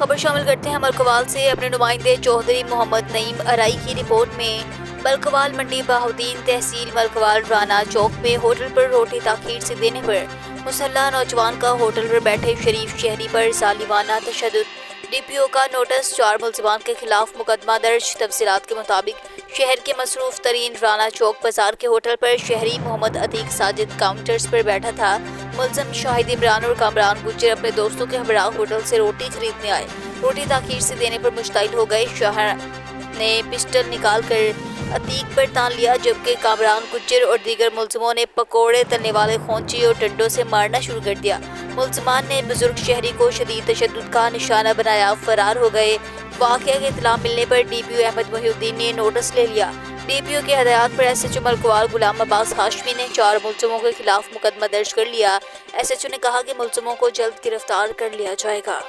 خبر شامل کرتے ہیں ملکوال سے۔ اپنے نمائندے چودھری محمد نعیم ارائی کی رپورٹ میں ملکوال منڈی بہاؤدین تحصیل ملکوال رانا چوک میں ہوٹل پر روٹی تاخیر سے دینے پر مسلح نوجوان کا ہوٹل پر بیٹھے شریف شہری پر ظالمانہ تشدد۔ ڈی پی او کا نوٹس، 4 ملزمان کے خلاف مقدمہ درج۔ تفصیلات کے مطابق شہر کے مصروف ترین رانا چوک بازار کے ہوٹل پر شہری محمد عتیق ساجد کاؤنٹرز پر بیٹھا تھا۔ ملزم شاہد عمران اور کامران گجر اپنے دوستوں کے ہمراہ ہوٹل سے روٹی خریدنے آئے۔ روٹی تاخیر سے دینے پر مشتعل ہو گئے۔ شہر نے پسٹل نکال کر عتیق پر تان لیا، جبکہ کامران گجر اور دیگر ملزموں نے پکوڑے تلنے والے خونچی اور ڈنڈوں سے مارنا شروع کر دیا۔ ملزمان نے بزرگ شہری کو شدید تشدد کا نشانہ بنایا، فرار ہو گئے۔ واقعہ کی اطلاع ملنے پر ڈی پی او احمد محی الدین نے نوٹس لے لیا۔ ڈی پی او کے ہدایات پر S H O ملکوال Ghulam Abbas Hashmi نے 4 ملزموں کے خلاف مقدمہ درج کر لیا۔ ایس ایچ او نے کہا کہ ملزموں کو جلد گرفتار کر لیا جائے گا۔